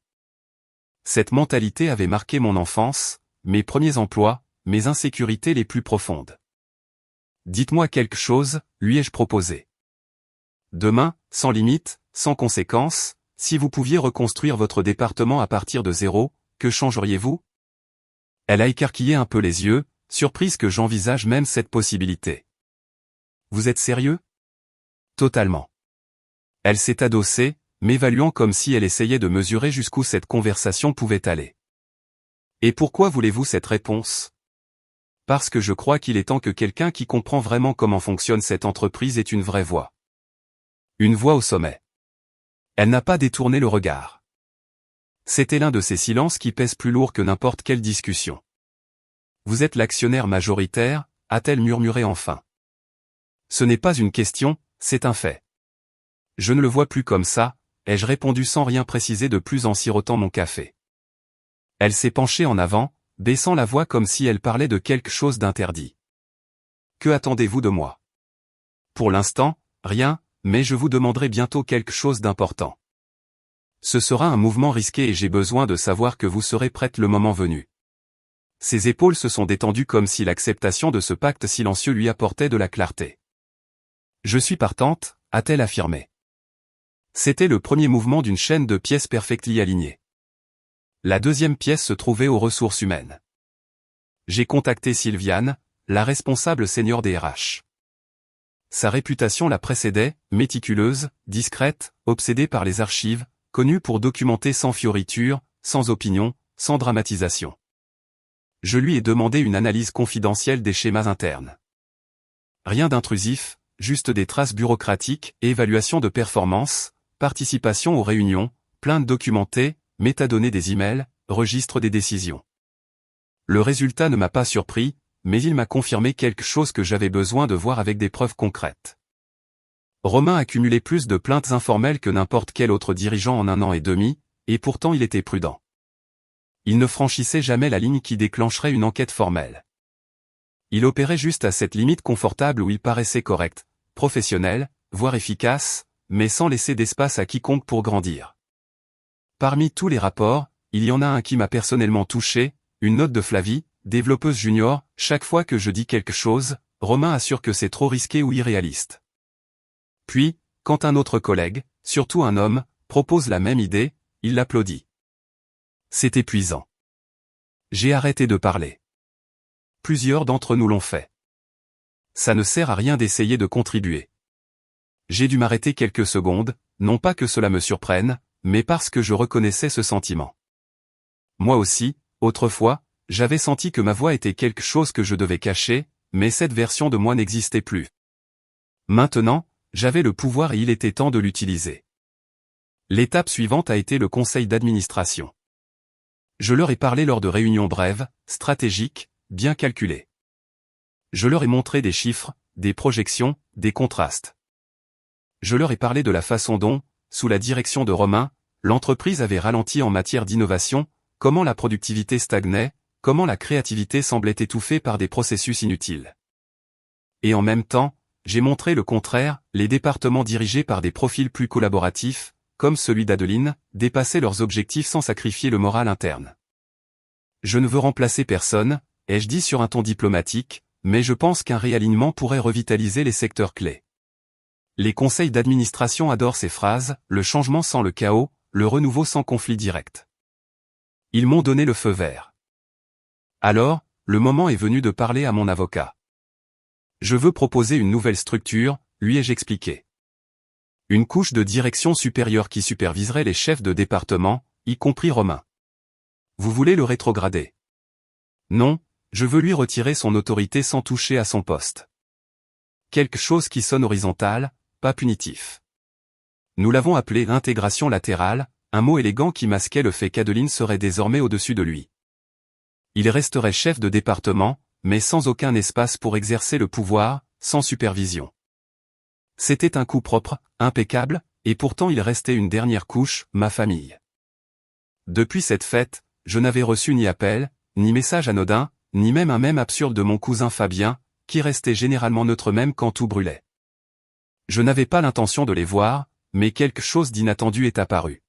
Cette mentalité avait marqué mon enfance, mes premiers emplois, mes insécurités les plus profondes. Dites-moi quelque chose, lui ai-je proposé. Demain, sans limite, sans conséquences, si vous pouviez reconstruire votre département à partir de zéro, que changeriez-vous? Elle a écarquillé un peu les yeux, surprise que j'envisage même cette possibilité. Vous êtes sérieux? Totalement. Elle s'est adossée, m'évaluant comme si elle essayait de mesurer jusqu'où cette conversation pouvait aller. Et pourquoi voulez-vous cette réponse? Parce que je crois qu'il est temps que quelqu'un qui comprend vraiment comment fonctionne cette entreprise ait une vraie voix. Une voix au sommet. Elle n'a pas détourné le regard. C'était l'un de ces silences qui pèsent plus lourd que n'importe quelle discussion. Vous êtes l'actionnaire majoritaire, a-t-elle murmuré enfin. Ce n'est pas une question, c'est un fait. Je ne le vois plus comme ça, ai-je répondu sans rien préciser de plus en sirotant mon café. Elle s'est penchée en avant, baissant la voix comme si elle parlait de quelque chose d'interdit. Que attendez-vous de moi? Pour l'instant, rien, mais je vous demanderai bientôt quelque chose d'important. Ce sera un mouvement risqué et j'ai besoin de savoir que vous serez prête le moment venu. Ses épaules se sont détendues comme si l'acceptation de ce pacte silencieux lui apportait de la clarté. Je suis partante, a-t-elle affirmé. C'était le premier mouvement d'une chaîne de pièces perfectly alignées. La deuxième pièce se trouvait aux ressources humaines. J'ai contacté Sylviane, la responsable senior des RH. Sa réputation la précédait, méticuleuse, discrète, obsédée par les archives, connue pour documenter sans fioriture, sans opinion, sans dramatisation. Je lui ai demandé une analyse confidentielle des schémas internes. Rien d'intrusif, juste des traces bureaucratiques, évaluation de performance, participation aux réunions, plaintes documentées, métadonnées des emails, registre des décisions. Le résultat ne m'a pas surpris, mais il m'a confirmé quelque chose que j'avais besoin de voir avec des preuves concrètes. Romain accumulait plus de plaintes informelles que n'importe quel autre dirigeant en 1 an et demi, et pourtant il était prudent. Il ne franchissait jamais la ligne qui déclencherait une enquête formelle. Il opérait juste à cette limite confortable où il paraissait correct, professionnel, voire efficace, mais sans laisser d'espace à quiconque pour grandir. Parmi tous les rapports, il y en a un qui m'a personnellement touché, une note de Flavie, développeuse junior, chaque fois que je dis quelque chose, Romain assure que c'est trop risqué ou irréaliste. Puis, quand un autre collègue, surtout un homme, propose la même idée, il l'applaudit. C'est épuisant. J'ai arrêté de parler. Plusieurs d'entre nous l'ont fait. Ça ne sert à rien d'essayer de contribuer. J'ai dû m'arrêter quelques secondes, non pas que cela me surprenne, mais parce que je reconnaissais ce sentiment. Moi aussi, autrefois, j'avais senti que ma voix était quelque chose que je devais cacher, mais cette version de moi n'existait plus. Maintenant, j'avais le pouvoir et il était temps de l'utiliser. L'étape suivante a été le conseil d'administration. Je leur ai parlé lors de réunions brèves, stratégiques, bien calculées. Je leur ai montré des chiffres, des projections, des contrastes. Je leur ai parlé de la façon dont, sous la direction de Romain, l'entreprise avait ralenti en matière d'innovation, comment la productivité stagnait, comment la créativité semblait étouffée par des processus inutiles. Et en même temps, j'ai montré le contraire, les départements dirigés par des profils plus collaboratifs, comme celui d'Adeline, dépassaient leurs objectifs sans sacrifier le moral interne. Je ne veux remplacer personne, ai-je dit sur un ton diplomatique, mais je pense qu'un réalignement pourrait revitaliser les secteurs clés. Les conseils d'administration adorent ces phrases, le changement sans le chaos, le renouveau sans conflit direct. Ils m'ont donné le feu vert. Alors, le moment est venu de parler à mon avocat. Je veux proposer une nouvelle structure, lui ai-je expliqué. Une couche de direction supérieure qui superviserait les chefs de département, y compris Romain. Vous voulez le rétrograder? Non, je veux lui retirer son autorité sans toucher à son poste. Quelque chose qui sonne horizontal, pas punitif. Nous l'avons appelé l'intégration latérale, un mot élégant qui masquait le fait qu'Adeline serait désormais au-dessus de lui. Il resterait chef de département, mais sans aucun espace pour exercer le pouvoir, sans supervision. C'était un coup propre, impeccable, et pourtant il restait une dernière couche, ma famille. Depuis cette fête, je n'avais reçu ni appel, ni message anodin, ni même un mème absurde de mon cousin Fabien, qui restait généralement neutre même quand tout brûlait. Je n'avais pas l'intention de les voir, mais quelque chose d'inattendu est apparu.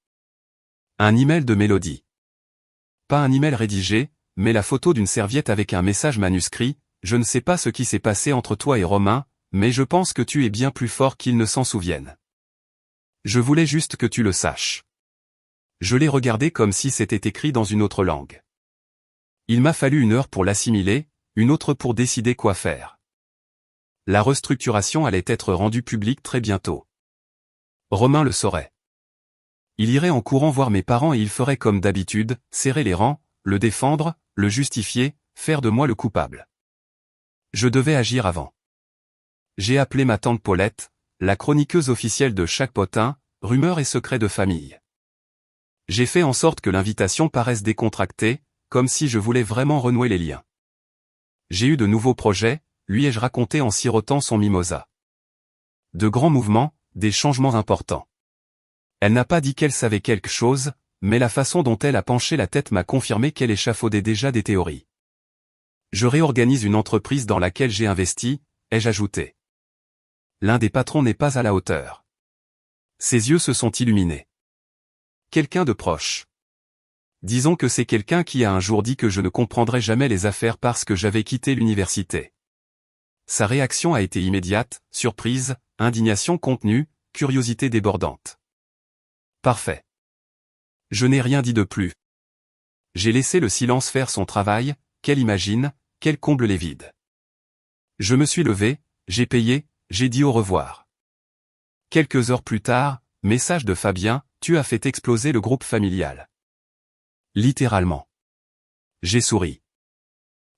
Un email de Mélodie. Pas un email rédigé, mais la photo d'une serviette avec un message manuscrit, je ne sais pas ce qui s'est passé entre toi et Romain, mais je pense que tu es bien plus fort qu'il ne s'en souvienne. Je voulais juste que tu le saches. Je l'ai regardé comme si c'était écrit dans une autre langue. Il m'a fallu 1 heure pour l'assimiler, une autre pour décider quoi faire. La restructuration allait être rendue publique très bientôt. Romain le saurait. Il irait en courant voir mes parents et il ferait comme d'habitude, serrer les rangs, le défendre, le justifier, faire de moi le coupable. Je devais agir avant. J'ai appelé ma tante Paulette, la chroniqueuse officielle de chaque potin, rumeurs et secrets de famille. J'ai fait en sorte que l'invitation paraisse décontractée, comme si je voulais vraiment renouer les liens. J'ai eu de nouveaux projets, lui ai-je raconté en sirotant son mimosa. De grands mouvements, des changements importants. Elle n'a pas dit qu'elle savait quelque chose, mais la façon dont elle a penché la tête m'a confirmé qu'elle échafaudait déjà des théories. Je réorganise une entreprise dans laquelle j'ai investi, ai-je ajouté. L'un des patrons n'est pas à la hauteur. Ses yeux se sont illuminés. Quelqu'un de proche. Disons que c'est quelqu'un qui a un jour dit que je ne comprendrais jamais les affaires parce que j'avais quitté l'université. Sa réaction a été immédiate, surprise, indignation contenue, curiosité débordante. Parfait. Je n'ai rien dit de plus. J'ai laissé le silence faire son travail, qu'elle imagine, qu'elle comble les vides. Je me suis levé, j'ai payé, j'ai dit au revoir. Quelques heures plus tard, message de Fabien, tu as fait exploser le groupe familial. Littéralement. J'ai souri.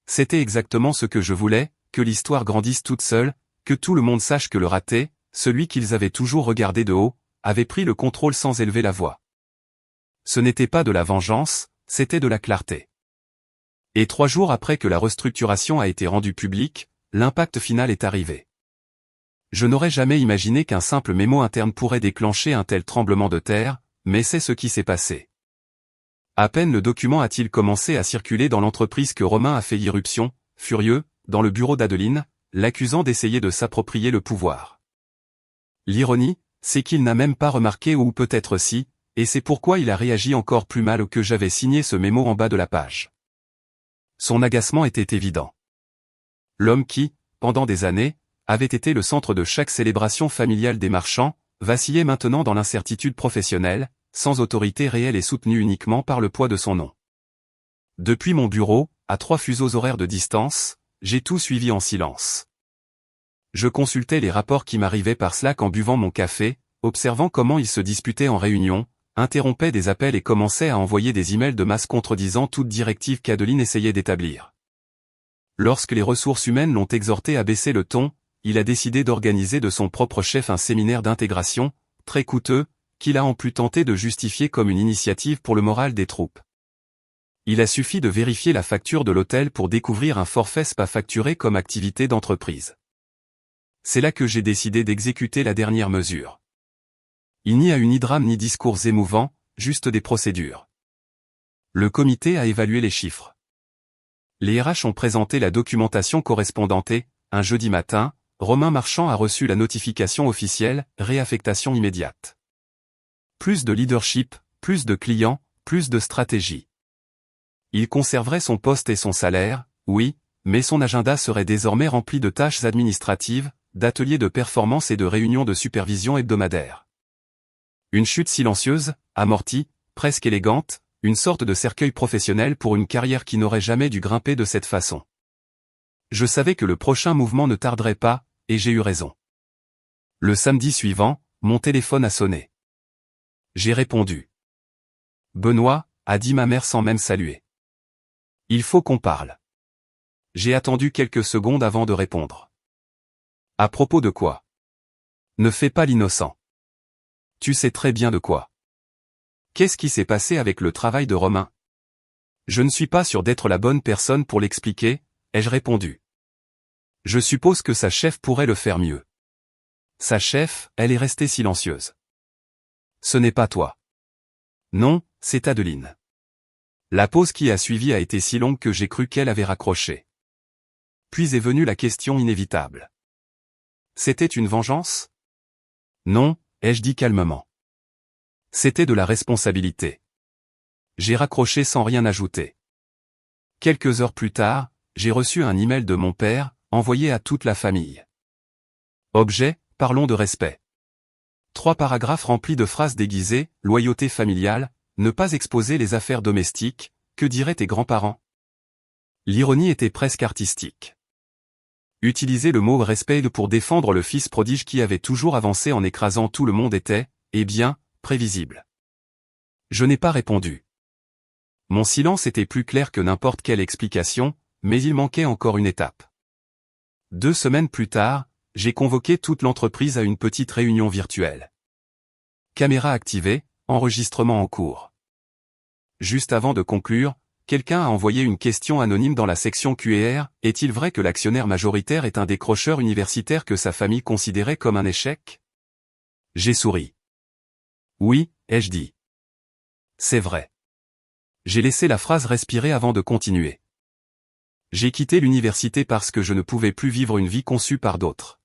C'était exactement ce que je voulais, que l'histoire grandisse toute seule, que tout le monde sache que le raté, celui qu'ils avaient toujours regardé de haut, avait pris le contrôle sans élever la voix. Ce n'était pas de la vengeance, c'était de la clarté. Et 3 jours après que la restructuration a été rendue publique, l'impact final est arrivé. Je n'aurais jamais imaginé qu'un simple mémo interne pourrait déclencher un tel tremblement de terre, mais c'est ce qui s'est passé. À peine le document a-t-il commencé à circuler dans l'entreprise que Romain a fait irruption, furieux, dans le bureau d'Adeline, l'accusant d'essayer de s'approprier le pouvoir. L'ironie, c'est qu'il n'a même pas remarqué ou peut-être si, et c'est pourquoi il a réagi encore plus mal que j'avais signé ce mémo en bas de la page. Son agacement était évident. L'homme qui, pendant des années, avait été le centre de chaque célébration familiale des marchands, vacillait maintenant dans l'incertitude professionnelle, sans autorité réelle et soutenue uniquement par le poids de son nom. Depuis mon bureau, à 3 fuseaux horaires de distance, j'ai tout suivi en silence. Je consultais les rapports qui m'arrivaient par Slack en buvant mon café, observant comment ils se disputaient en réunion, interrompaient des appels et commençaient à envoyer des emails de masse contredisant toute directive qu'Adeline essayait d'établir. Lorsque les ressources humaines l'ont exhorté à baisser le ton, il a décidé d'organiser de son propre chef un séminaire d'intégration, très coûteux, qu'il a en plus tenté de justifier comme une initiative pour le moral des troupes. Il a suffi de vérifier la facture de l'hôtel pour découvrir un forfait SPA facturé comme activité d'entreprise. C'est là que j'ai décidé d'exécuter la dernière mesure. Il n'y a eu ni drame ni discours émouvants, juste des procédures. Le comité a évalué les chiffres. Les RH ont présenté la documentation correspondante et, un jeudi matin, Romain Marchand a reçu la notification officielle, réaffectation immédiate. Plus de leadership, plus de clients, plus de stratégie. Il conserverait son poste et son salaire, oui, mais son agenda serait désormais rempli de tâches administratives, d'ateliers de performance et de réunions de supervision hebdomadaires. Une chute silencieuse, amortie, presque élégante, une sorte de cercueil professionnel pour une carrière qui n'aurait jamais dû grimper de cette façon. Je savais que le prochain mouvement ne tarderait pas, et j'ai eu raison. Le samedi suivant, mon téléphone a sonné. J'ai répondu. Benoît, a dit ma mère sans même saluer. Il faut qu'on parle. J'ai attendu quelques secondes avant de répondre. À propos de quoi? Ne fais pas l'innocent. Tu sais très bien de quoi. Qu'est-ce qui s'est passé avec le travail de Romain? Je ne suis pas sûr d'être la bonne personne pour l'expliquer, ai-je répondu. Je suppose que sa chef pourrait le faire mieux. Sa chef, elle est restée silencieuse. Ce n'est pas toi. Non, c'est Adeline. La pause qui a suivi a été si longue que j'ai cru qu'elle avait raccroché. Puis est venue la question inévitable. C'était une vengeance? Non, ai-je dit calmement. C'était de la responsabilité. J'ai raccroché sans rien ajouter. Quelques heures plus tard, j'ai reçu un email de mon père, envoyé à toute la famille. Objet, parlons de respect. 3 paragraphes remplis de phrases déguisées, loyauté familiale, ne pas exposer les affaires domestiques, que diraient tes grands-parents? L'ironie était presque artistique. Utiliser le mot respect pour défendre le fils prodige qui avait toujours avancé en écrasant tout le monde était, eh bien, prévisible. Je n'ai pas répondu. Mon silence était plus clair que n'importe quelle explication, mais il manquait encore une étape. 2 semaines plus tard, j'ai convoqué toute l'entreprise à une petite réunion virtuelle. Caméra activée, enregistrement en cours. Juste avant de conclure, quelqu'un a envoyé une question anonyme dans la section Q&R, est-il vrai que l'actionnaire majoritaire est un décrocheur universitaire que sa famille considérait comme un échec? J'ai souri. Oui, ai-je dit. C'est vrai. J'ai laissé la phrase respirer avant de continuer. J'ai quitté l'université parce que je ne pouvais plus vivre une vie conçue par d'autres.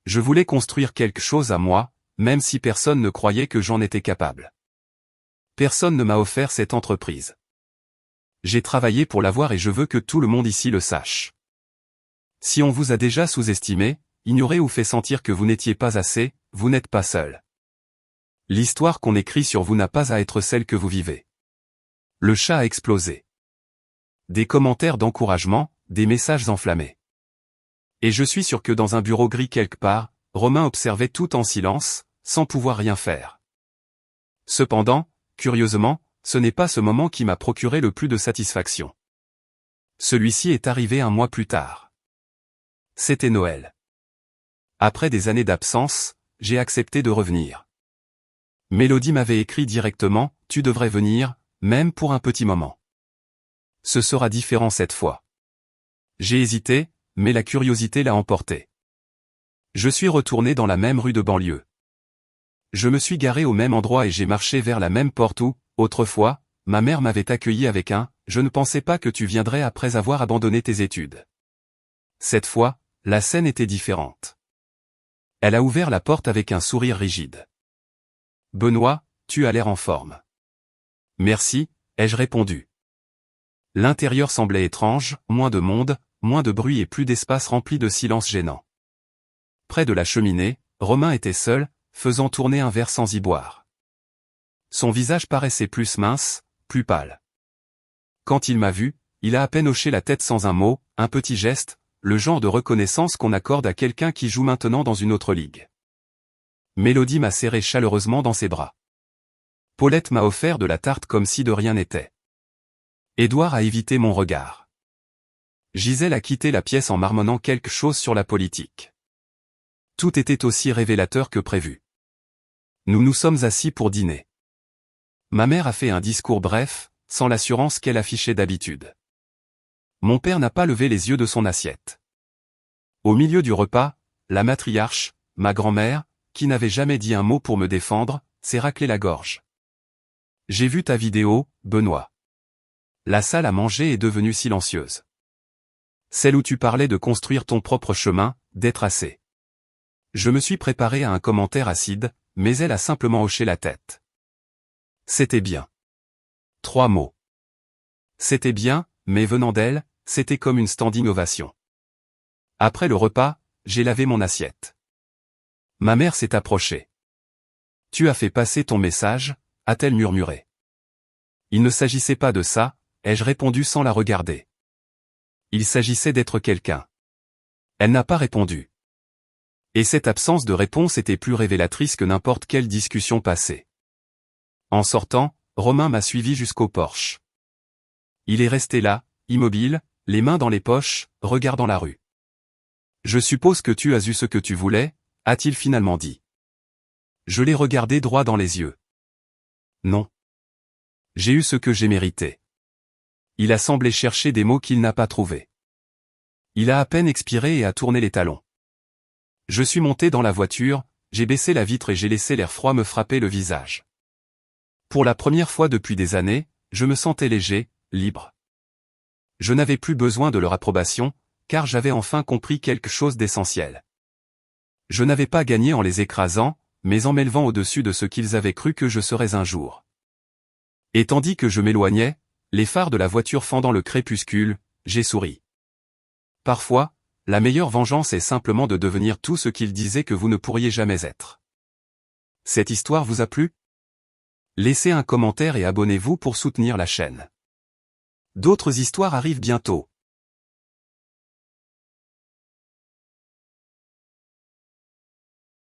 Je voulais construire quelque chose à moi, même si personne ne croyait que j'en étais capable. Personne ne m'a offert cette entreprise. J'ai travaillé pour l'avoir et je veux que tout le monde ici le sache. Si on vous a déjà sous-estimé, ignoré ou fait sentir que vous n'étiez pas assez, vous n'êtes pas seul. L'histoire qu'on écrit sur vous n'a pas à être celle que vous vivez. Le chat a explosé. Des commentaires d'encouragement, des messages enflammés. Et je suis sûr que dans un bureau gris quelque part, Romain observait tout en silence, sans pouvoir rien faire. Cependant, curieusement, ce n'est pas ce moment qui m'a procuré le plus de satisfaction. Celui-ci est arrivé un mois plus tard. C'était Noël. Après des années d'absence, j'ai accepté de revenir. Mélodie m'avait écrit directement, « Tu devrais venir, même pour un petit moment. » Ce sera différent cette fois. J'ai hésité, mais la curiosité l'a emporté. Je suis retourné dans la même rue de banlieue. Je me suis garé au même endroit et j'ai marché vers la même porte où, autrefois, ma mère m'avait accueilli avec un « Je ne pensais pas que tu viendrais après avoir abandonné tes études. » Cette fois, la scène était différente. Elle a ouvert la porte avec un sourire rigide. « Benoît, tu as l'air en forme. Merci, ai-je répondu. L'intérieur semblait étrange, moins de monde, moins de bruit et plus d'espace rempli de silence gênant. Près de la cheminée, Romain était seul, faisant tourner un verre sans y boire. Son visage paraissait plus mince, plus pâle. Quand il m'a vu, il a à peine hoché la tête sans un mot, un petit geste, le genre de reconnaissance qu'on accorde à quelqu'un qui joue maintenant dans une autre ligue. Mélodie m'a serré chaleureusement dans ses bras. Paulette m'a offert de la tarte comme si de rien n'était. Édouard a évité mon regard. Gisèle a quitté la pièce en marmonnant quelque chose sur la politique. Tout était aussi révélateur que prévu. Nous nous sommes assis pour dîner. Ma mère a fait un discours bref, sans l'assurance qu'elle affichait d'habitude. Mon père n'a pas levé les yeux de son assiette. Au milieu du repas, la matriarche, ma grand-mère, qui n'avait jamais dit un mot pour me défendre, s'est raclé la gorge. J'ai vu ta vidéo, Benoît. La salle à manger est devenue silencieuse. Celle où tu parlais de construire ton propre chemin, d'être assez. Je me suis préparé à un commentaire acide, mais elle a simplement hoché la tête. C'était bien. 3 mots. C'était bien, mais venant d'elle, c'était comme une standing ovation. Après le repas, j'ai lavé mon assiette. Ma mère s'est approchée. Tu as fait passer ton message, a-t-elle murmuré. Il ne s'agissait pas de ça, ai-je répondu sans la regarder. Il s'agissait d'être quelqu'un. Elle n'a pas répondu. Et cette absence de réponse était plus révélatrice que n'importe quelle discussion passée. En sortant, Romain m'a suivi jusqu'au porche. Il est resté là, immobile, les mains dans les poches, regardant la rue. Je suppose que tu as eu ce que tu voulais, a-t-il finalement dit. Je l'ai regardé droit dans les yeux. Non. J'ai eu ce que j'ai mérité. Il a semblé chercher des mots qu'il n'a pas trouvés. Il a à peine expiré et a tourné les talons. Je suis monté dans la voiture, j'ai baissé la vitre et j'ai laissé l'air froid me frapper le visage. Pour la première fois depuis des années, je me sentais léger, libre. Je n'avais plus besoin de leur approbation, car j'avais enfin compris quelque chose d'essentiel. Je n'avais pas gagné en les écrasant, mais en m'élevant au-dessus de ce qu'ils avaient cru que je serais un jour. Et tandis que je m'éloignais, les phares de la voiture fendant le crépuscule, j'ai souri. Parfois, la meilleure vengeance est simplement de devenir tout ce qu'ils disaient que vous ne pourriez jamais être. Cette histoire vous a plu? Laissez un commentaire et abonnez-vous pour soutenir la chaîne. D'autres histoires arrivent bientôt.